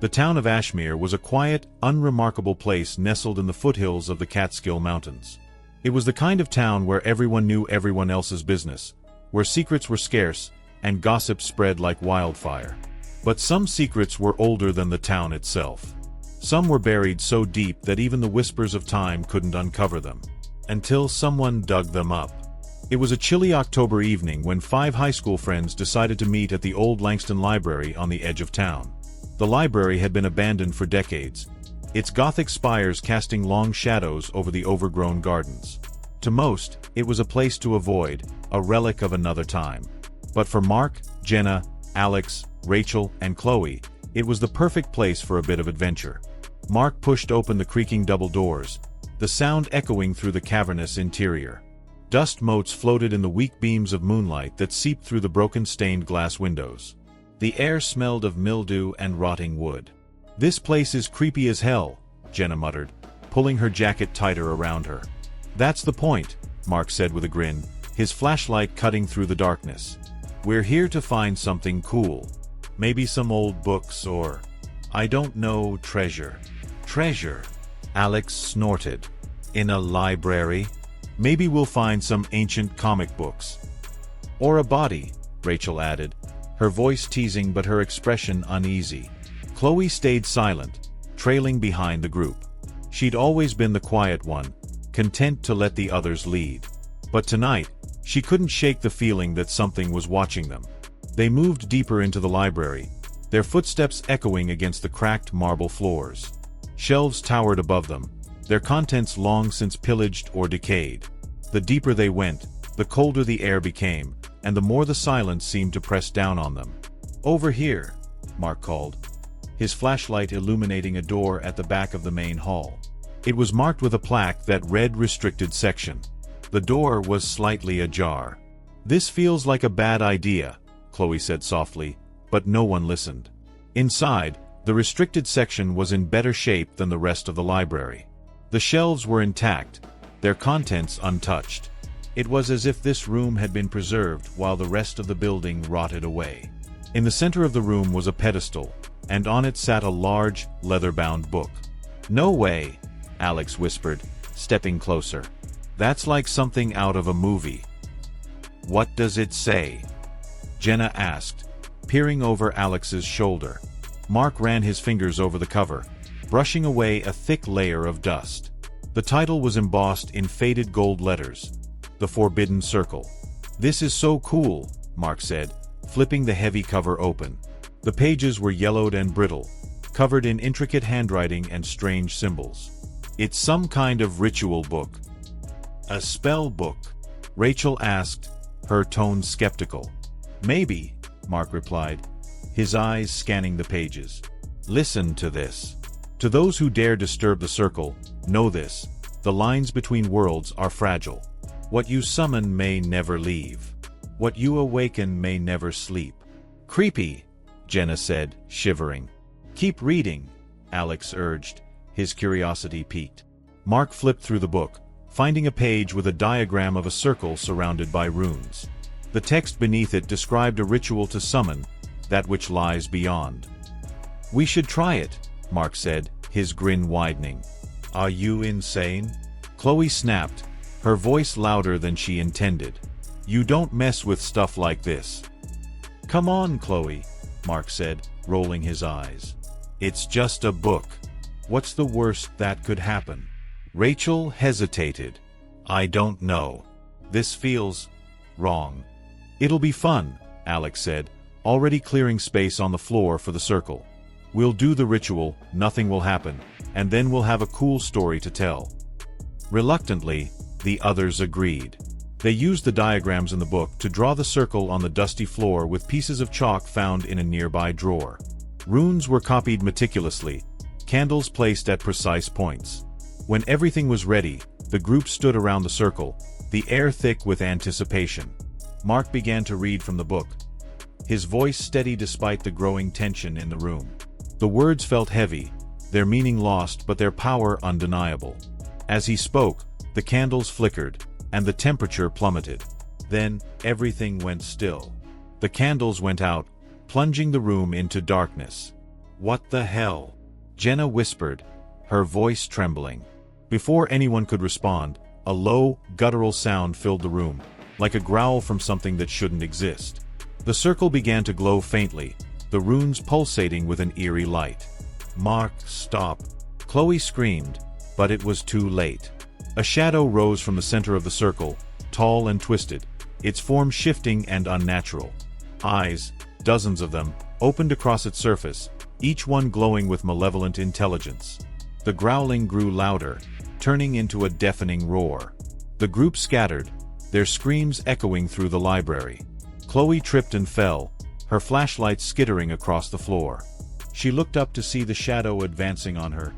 The town of Ashmere was a quiet, unremarkable place nestled in the foothills of the Catskill Mountains. It was the kind of town where everyone knew everyone else's business, where secrets were scarce, and gossip spread like wildfire. But some secrets were older than the town itself. Some were buried so deep that even the whispers of time couldn't uncover them. Until someone dug them up. It was a chilly October evening when 5 high school friends decided to meet at the old Langston Library on the edge of town. The library had been abandoned for decades, its Gothic spires casting long shadows over the overgrown gardens. To most, it was a place to avoid, a relic of another time. But for Mark, Jenna, Alex, Rachel, and Chloe, it was the perfect place for a bit of adventure. Mark pushed open the creaking double doors, the sound echoing through the cavernous interior. Dust motes floated in the weak beams of moonlight that seeped through the broken stained glass windows. The air smelled of mildew and rotting wood. "This place is creepy as hell," Jenna muttered, pulling her jacket tighter around her. "That's the point," Mark said with a grin, his flashlight cutting through the darkness. "We're here to find something cool. Maybe some old books or, I don't know, treasure." "Treasure?" Alex snorted. "In a library? Maybe we'll find some ancient comic books." "Or a body," Rachel added, her voice teasing but her expression uneasy. Chloe stayed silent, trailing behind the group. She'd always been the quiet one, content to let the others lead. But tonight, she couldn't shake the feeling that something was watching them. They moved deeper into the library, their footsteps echoing against the cracked marble floors. Shelves towered above them, their contents long since pillaged or decayed. The deeper they went, the colder the air became, and the more the silence seemed to press down on them. "Over here," Mark called, his flashlight illuminating a door at the back of the main hall. It was marked with a plaque that read "Restricted Section." The door was slightly ajar. "This feels like a bad idea," Chloe said softly, but no one listened. Inside, the restricted section was in better shape than the rest of the library. The shelves were intact, their contents untouched. It was as if this room had been preserved while the rest of the building rotted away. In the center of the room was a pedestal, and on it sat a large, leather-bound book. "No way," Alex whispered, stepping closer. "That's like something out of a movie." "What does it say?" Jenna asked, peering over Alex's shoulder. Mark ran his fingers over the cover, brushing away a thick layer of dust. The title was embossed in faded gold letters, "The Forbidden Circle." "This is so cool," Mark said, flipping the heavy cover open. The pages were yellowed and brittle, covered in intricate handwriting and strange symbols. "It's some kind of ritual book." "A spell book?" Rachel asked, her tone skeptical. "Maybe," Mark replied, his eyes scanning the pages. "Listen to this. To those who dare disturb the circle, know this: the lines between worlds are fragile. What you summon may never leave. What you awaken may never sleep." "Creepy," Jenna said, shivering. "Keep reading," Alex urged, his curiosity piqued. Mark flipped through the book, finding a page with a diagram of a circle surrounded by runes. The text beneath it described a ritual to summon that which lies beyond. "We should try it," Mark said, his grin widening. "Are you insane?" Chloe snapped, her voice louder than she intended. "You don't mess with stuff like this." "Come on, Chloe," Mark said, rolling his eyes. "It's just a book. What's the worst that could happen?" Rachel hesitated. "I don't know. This feels wrong." "It'll be fun," Alex said, already clearing space on the floor for the circle. "We'll do the ritual, nothing will happen, and then we'll have a cool story to tell." Reluctantly, the others agreed. They used the diagrams in the book to draw the circle on the dusty floor with pieces of chalk found in a nearby drawer. Runes were copied meticulously, candles placed at precise points. When everything was ready, the group stood around the circle, the air thick with anticipation. Mark began to read from the book, his voice steady despite the growing tension in the room. The words felt heavy, their meaning lost but their power undeniable. As he spoke, the candles flickered, and the temperature plummeted. Then, everything went still. The candles went out, plunging the room into darkness. What the hell? Jenna whispered, her voice trembling. Before anyone could respond, a low, guttural sound filled the room, like a growl from something that shouldn't exist. The circle began to glow faintly, the runes pulsating with an eerie light. "Mark, stop!" Chloe screamed, but it was too late. A shadow rose from the center of the circle, tall and twisted, its form shifting and unnatural. Eyes, dozens of them, opened across its surface, each one glowing with malevolent intelligence. The growling grew louder, turning into a deafening roar. The group scattered, their screams echoing through the library. Chloe tripped and fell, her flashlight skittering across the floor. She looked up to see the shadow advancing on her,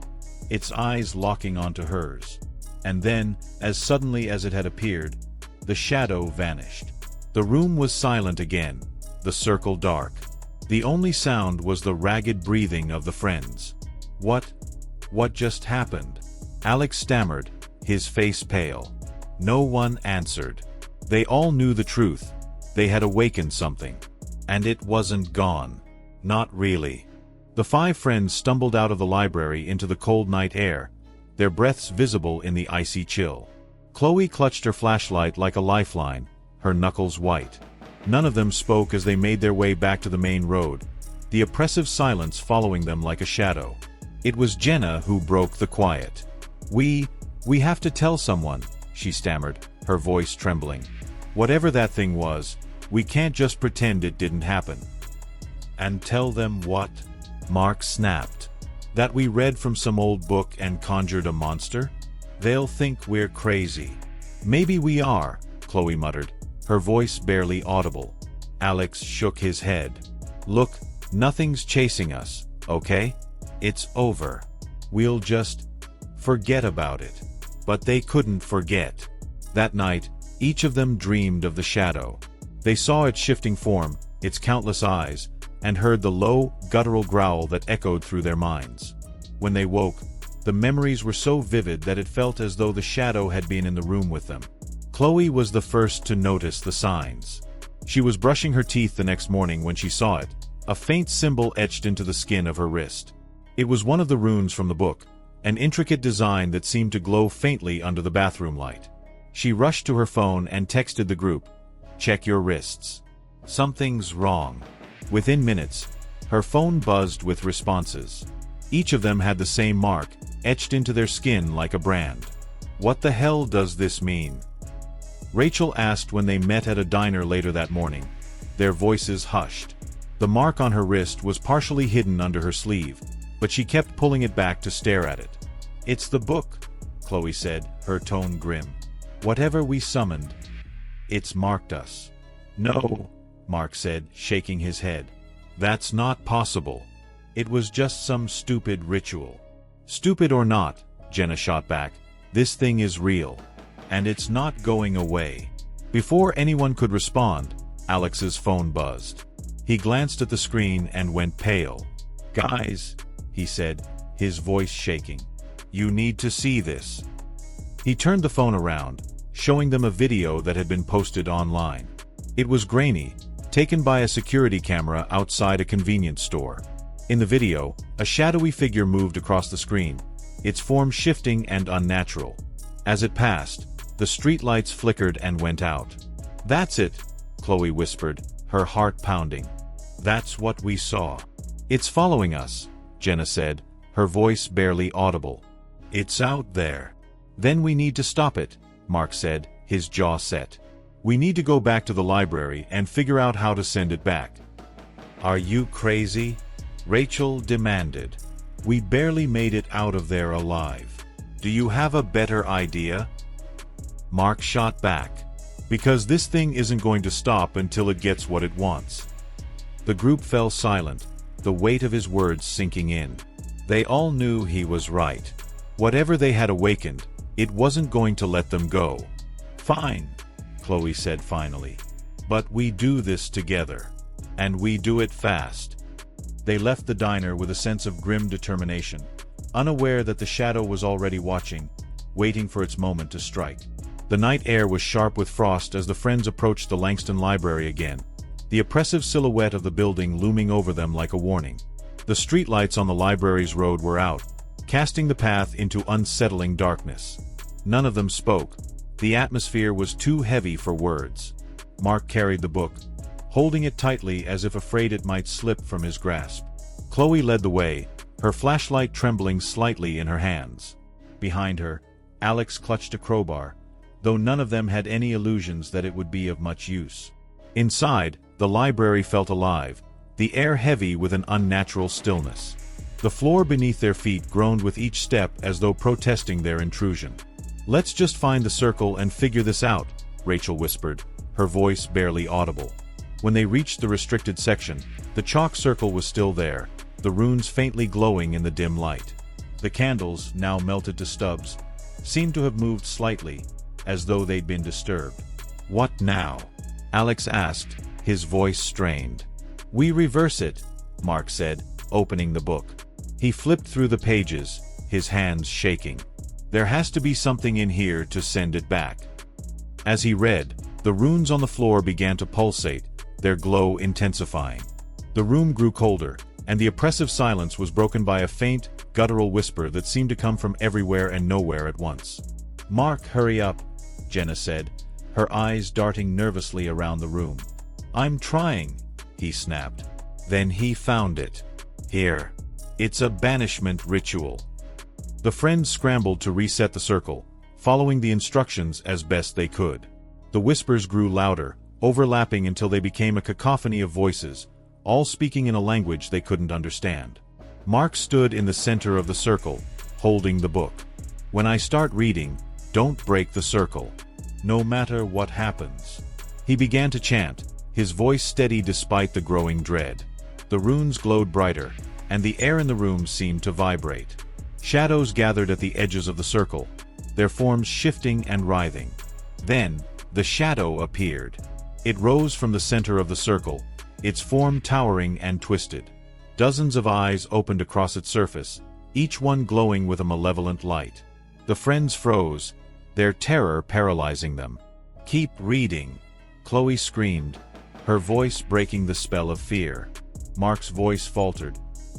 its eyes locking onto hers. And then, as suddenly as it had appeared, the shadow vanished. The room was silent again, the circle dark. The only sound was the ragged breathing of the friends. What just happened? Alex stammered, his face pale. No one answered. They all knew the truth. They had awakened something. And it wasn't gone. Not really. The five friends stumbled out of the library into the cold night air, their breaths visible in the icy chill. Chloe clutched her flashlight like a lifeline, her knuckles white. None of them spoke as they made their way back to the main road, the oppressive silence following them like a shadow. It was Jenna who broke the quiet. We have to tell someone," she stammered, her voice trembling. "Whatever that thing was, we can't just pretend it didn't happen." "And tell them what?" Mark snapped. "That we read from some old book and conjured a monster? They'll think we're crazy." "Maybe we are," Chloe muttered, her voice barely audible. Alex shook his head. "Look, nothing's chasing us, okay? It's over. We'll just forget about it." But they couldn't forget. That night, each of them dreamed of the shadow. They saw its shifting form, its countless eyes, and heard the low, guttural growl that echoed through their minds. When they woke, the memories were so vivid that it felt as though the shadow had been in the room with them. Chloe was the first to notice the signs. She was brushing her teeth the next morning when she saw it, a faint symbol etched into the skin of her wrist. It was one of the runes from the book, an intricate design that seemed to glow faintly under the bathroom light. She rushed to her phone and texted the group, "Check your wrists. Something's wrong." Within minutes, her phone buzzed with responses. Each of them had the same mark, etched into their skin like a brand. "What the hell does this mean?" Rachel asked when they met at a diner later that morning. Their voices hushed. The mark on her wrist was partially hidden under her sleeve, but she kept pulling it back to stare at it. "It's the book," Chloe said, her tone grim. "Whatever we summoned, it's marked us." "No," Mark said, shaking his head. "That's not possible. It was just some stupid ritual." "Stupid or not," Jenna shot back, "this thing is real. And it's not going away." Before anyone could respond, Alex's phone buzzed. He glanced at the screen and went pale. "Guys," he said, his voice shaking, "you need to see this." He turned the phone around, showing them a video that had been posted online. It was grainy, taken by a security camera outside a convenience store. In the video, a shadowy figure moved across the screen, its form shifting and unnatural. As it passed, the streetlights flickered and went out. "That's it," Chloe whispered, her heart pounding. "That's what we saw." "It's following us," Jenna said, her voice barely audible. "It's out there." "Then we need to stop it," Mark said, his jaw set. "We need to go back to the library and figure out how to send it back." "Are you crazy?" Rachel demanded. "We barely made it out of there alive. Do you have a better idea?" Mark shot back. "Because this thing isn't going to stop until it gets what it wants." The group fell silent, the weight of his words sinking in. They all knew he was right. Whatever they had awakened, it wasn't going to let them go. "Fine," Chloe said finally. "But we do this together. And we do it fast." They left the diner with a sense of grim determination, unaware that the shadow was already watching, waiting for its moment to strike. The night air was sharp with frost as the friends approached the Langston Library again, the oppressive silhouette of the building looming over them like a warning. The streetlights on the library's road were out, casting the path into unsettling darkness. None of them spoke. The atmosphere was too heavy for words. Mark carried the book, holding it tightly as if afraid it might slip from his grasp. Chloe led the way, her flashlight trembling slightly in her hands. Behind her, Alex clutched a crowbar, though none of them had any illusions that it would be of much use. Inside, the library felt alive, the air heavy with an unnatural stillness. The floor beneath their feet groaned with each step as though protesting their intrusion. "Let's just find the circle and figure this out," Rachel whispered, her voice barely audible. When they reached the restricted section, the chalk circle was still there, the runes faintly glowing in the dim light. The candles, now melted to stubs, seemed to have moved slightly, as though they'd been disturbed. "What now?" Alex asked, his voice strained. "We reverse it," Mark said, opening the book. He flipped through the pages, his hands shaking. "There has to be something in here to send it back." As he read, the runes on the floor began to pulsate, their glow intensifying. The room grew colder, and the oppressive silence was broken by a faint, guttural whisper that seemed to come from everywhere and nowhere at once. "Mark, hurry up," Jenna said, her eyes darting nervously around the room. "I'm trying," he snapped. Then he found it. "Here. It's a banishment ritual." The friends scrambled to reset the circle, following the instructions as best they could. The whispers grew louder, overlapping until they became a cacophony of voices, all speaking in a language they couldn't understand. Mark stood in the center of the circle, holding the book. "When I start reading, don't break the circle. No matter what happens." He began to chant, his voice steady despite the growing dread. The runes glowed brighter, and the air in the room seemed to vibrate. Shadows gathered at the edges of the circle, their forms shifting and writhing. Then, the shadow appeared. It rose from the center of the circle, its form towering and twisted. Dozens of eyes opened across its surface, each one glowing with a malevolent light. The friends froze, their terror paralyzing them. "Keep reading," Chloe screamed, her voice breaking the spell of fear. Mark's voice faltered,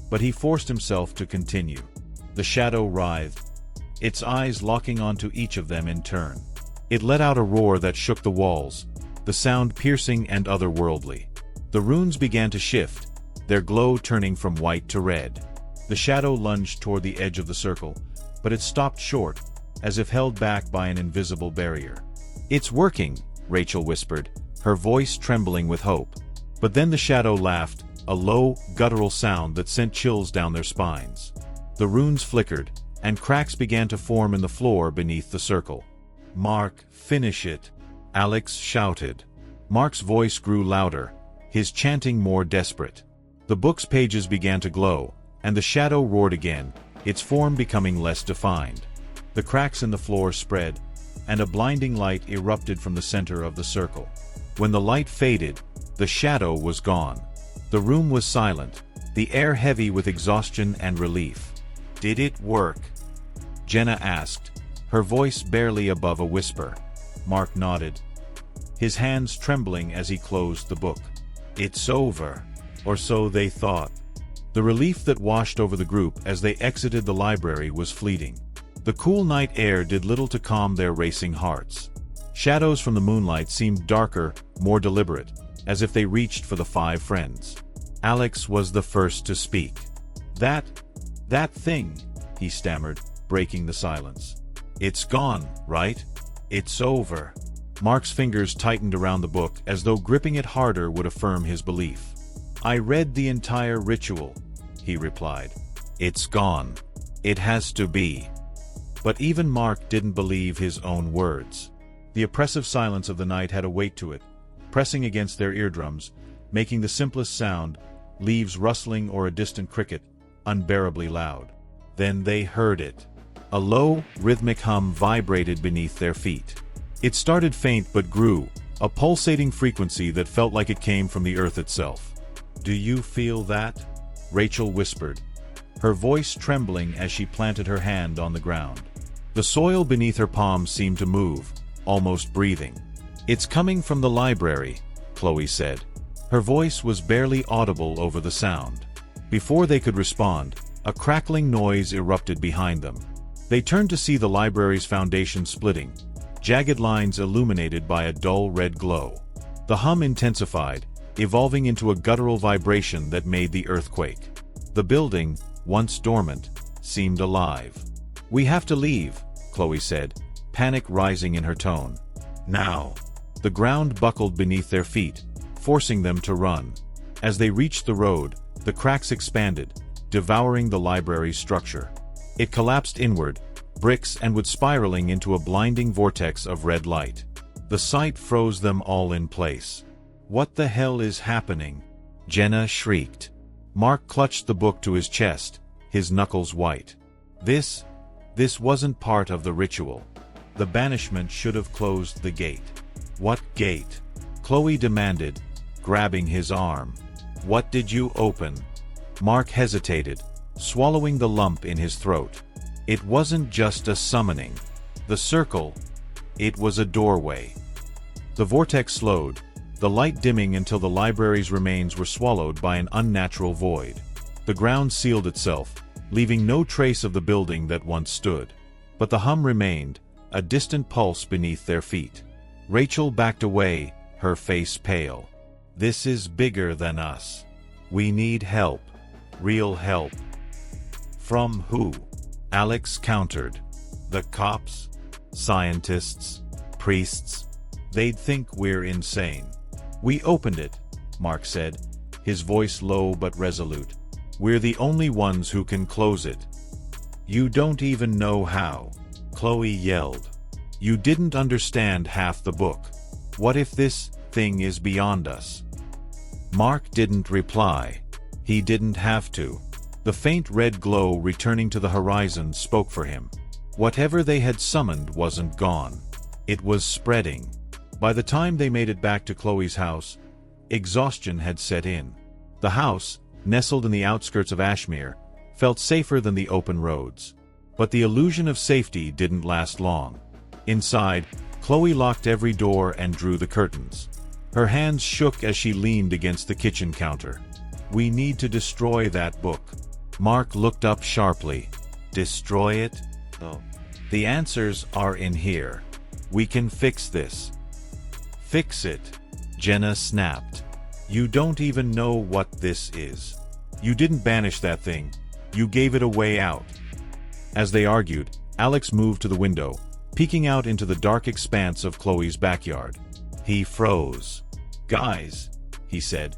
but he forced himself to continue. The shadow writhed, its eyes locking onto each of them in turn. It let out a roar that shook the walls, the sound piercing and otherworldly. The runes began to shift, their glow turning from white to red. The shadow lunged toward the edge of the circle, but it stopped short, as if held back by an invisible barrier. "It's working," Rachel whispered, her voice trembling with hope. But then the shadow laughed, a low, guttural sound that sent chills down their spines. The runes flickered, and cracks began to form in the floor beneath the circle. "Mark, finish it," Alex shouted. Mark's voice grew louder, his chanting more desperate. The book's pages began to glow, and the shadow roared again, its form becoming less defined. The cracks in the floor spread, and a blinding light erupted from the center of the circle. When the light faded, the shadow was gone. The room was silent, the air heavy with exhaustion and relief. "Did it work?" Jenna asked, her voice barely above a whisper. Mark nodded, his hands trembling as he closed the book. "It's over," or so they thought. The relief that washed over the group as they exited the library was fleeting. The cool night air did little to calm their racing hearts. Shadows from the moonlight seemed darker, more deliberate, as if they reached for the five friends. Alex was the first to speak. That thing," he stammered, breaking the silence. "It's gone, right? It's over." Mark's fingers tightened around the book as though gripping it harder would affirm his belief. "I read the entire ritual," he replied. "It's gone. It has to be." But even Mark didn't believe his own words. The oppressive silence of the night had a weight to it, pressing against their eardrums, making the simplest sound, leaves rustling or a distant cricket, unbearably loud. Then they heard it. A low, rhythmic hum vibrated beneath their feet. It started faint but grew, a pulsating frequency that felt like it came from the earth itself. "Do you feel that?" Rachel whispered, her voice trembling as she planted her hand on the ground. The soil beneath her palms seemed to move, almost breathing. "It's coming from the library," Chloe said. Her voice was barely audible over the sound. Before they could respond, a crackling noise erupted behind them. They turned to see the library's foundation splitting, jagged lines illuminated by a dull red glow. The hum intensified, evolving into a guttural vibration that made the earth quake. The building, once dormant, seemed alive. "We have to leave," Chloe said, panic rising in her tone. "Now." The ground buckled beneath their feet, forcing them to run. As they reached the road, the cracks expanded, devouring the library's structure. It collapsed inward, bricks and wood spiraling into a blinding vortex of red light. The sight froze them all in place. "What the hell is happening?" Jenna shrieked. Mark clutched the book to his chest, his knuckles white. This wasn't part of the ritual. The banishment should have closed the gate." "What gate?" Chloe demanded, grabbing his arm. "What did you open?" Mark hesitated, swallowing the lump in his throat. It wasn't just a summoning. The circle, it was a doorway. The vortex slowed, the light dimming until the library's remains were swallowed by an unnatural void. The ground sealed itself, leaving no trace of the building that once stood. But the hum remained, a distant pulse beneath their feet. Rachel backed away, her face pale. "This is bigger than us. We need help. Real help." "From who?" Alex countered. "The cops? Scientists? Priests? They'd think we're insane." "We opened it," Mark said, his voice low but resolute. "We're the only ones who can close it." "You don't even know how," Chloe yelled. "You didn't understand half the book. What if this thing is beyond us?" Mark didn't reply. He didn't have to. The faint red glow returning to the horizon spoke for him. Whatever they had summoned wasn't gone. It was spreading. By the time they made it back to Chloe's house, exhaustion had set in. The house, nestled in the outskirts of Ashmere, felt safer than the open roads. But the illusion of safety didn't last long. Inside, Chloe locked every door and drew the curtains. Her hands shook as she leaned against the kitchen counter. "We need to destroy that book." Mark looked up sharply. "Destroy it?" "Oh. The answers are in here. We can fix this." "Fix it?" Jenna snapped. "You don't even know what this is. You didn't banish that thing. You gave it a way out." As they argued, Alex moved to the window, peeking out into the dark expanse of Chloe's backyard. He froze. "Guys," he said,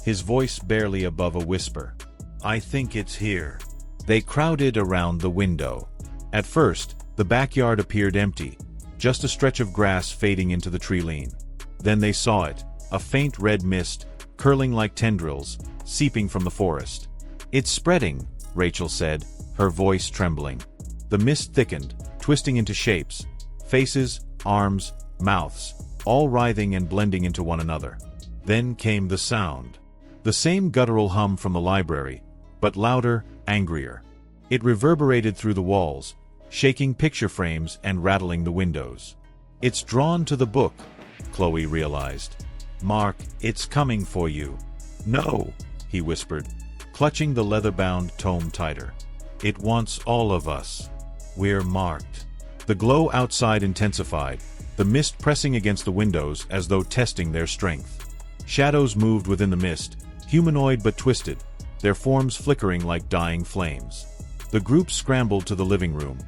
his voice barely above a whisper. "I think it's here." They crowded around the window. At first, the backyard appeared empty, just a stretch of grass fading into the tree-line. Then they saw it, a faint red mist, curling like tendrils, seeping from the forest. "It's spreading," Rachel said, her voice trembling. The mist thickened, twisting into shapes, faces, arms, mouths, all writhing and blending into one another. Then came the sound. The same guttural hum from the library, but louder, angrier. It reverberated through the walls, shaking picture frames and rattling the windows. "It's drawn to the book," Chloe realized. "Mark, it's coming for you." "No," he whispered, clutching the leather-bound tome tighter. "It wants all of us. We're marked." The glow outside intensified, the mist pressing against the windows as though testing their strength. Shadows moved within the mist, humanoid but twisted, their forms flickering like dying flames. The group scrambled to the living room,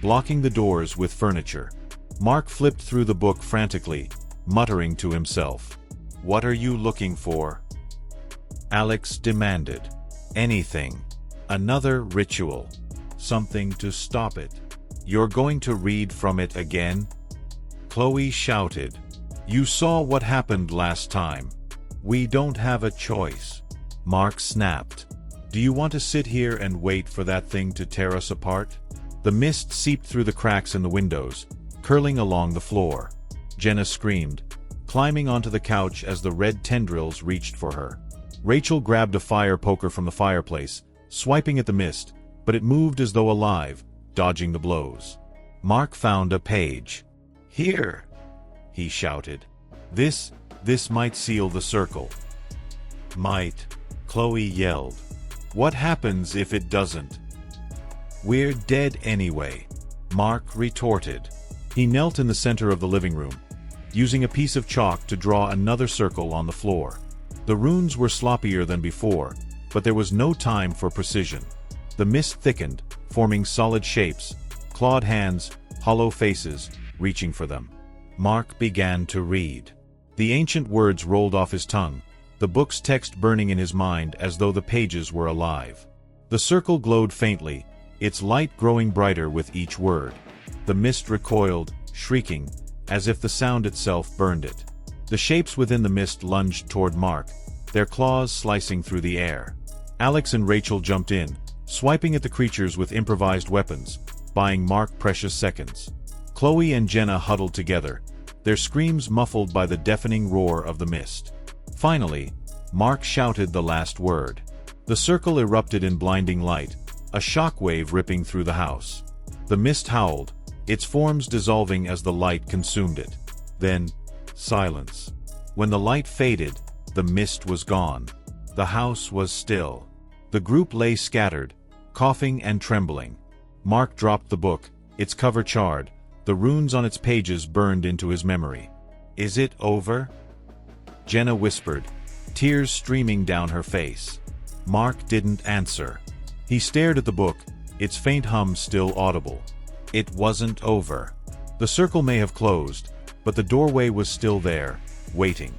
blocking the doors with furniture. Mark flipped through the book frantically, muttering to himself. "What are you looking for?" Alex demanded. "Anything. Another ritual. Something to stop it." "You're going to read from it again?" Chloe shouted. "You saw what happened last time. We don't have a choice." Mark snapped. "Do you want to sit here and wait for that thing to tear us apart?" The mist seeped through the cracks in the windows, curling along the floor. Jenna screamed, climbing onto the couch as the red tendrils reached for her. Rachel grabbed a fire poker from the fireplace, swiping at the mist, but it moved as though alive, dodging the blows. Mark found a page. "Here!" he shouted. This might seal the circle." "Might," Chloe yelled. What happens if it doesn't? We're dead anyway, Mark retorted. He knelt in the center of the living room, using a piece of chalk to draw another circle on the floor. The runes were sloppier than before, but there was no time for precision. The mist thickened, forming solid shapes, clawed hands, hollow faces, reaching for them. Mark began to read. The ancient words rolled off his tongue, the book's text burning in his mind as though the pages were alive. The circle glowed faintly, its light growing brighter with each word. The mist recoiled, shrieking, as if the sound itself burned it. The shapes within the mist lunged toward Mark, their claws slicing through the air. Alex and Rachel jumped in, swiping at the creatures with improvised weapons, buying Mark precious seconds. Chloe and Jenna huddled together, their screams muffled by the deafening roar of the mist. Finally, Mark shouted the last word. The circle erupted in blinding light, a shockwave ripping through the house. The mist howled, its forms dissolving as the light consumed it. Then, silence. When the light faded, the mist was gone. The house was still. The group lay scattered, coughing and trembling. Mark dropped the book, its cover charred, the runes on its pages burned into his memory. Is it over? Jenna whispered, tears streaming down her face. Mark didn't answer. He stared at the book, its faint hum still audible. It wasn't over. The circle may have closed, but the doorway was still there, waiting.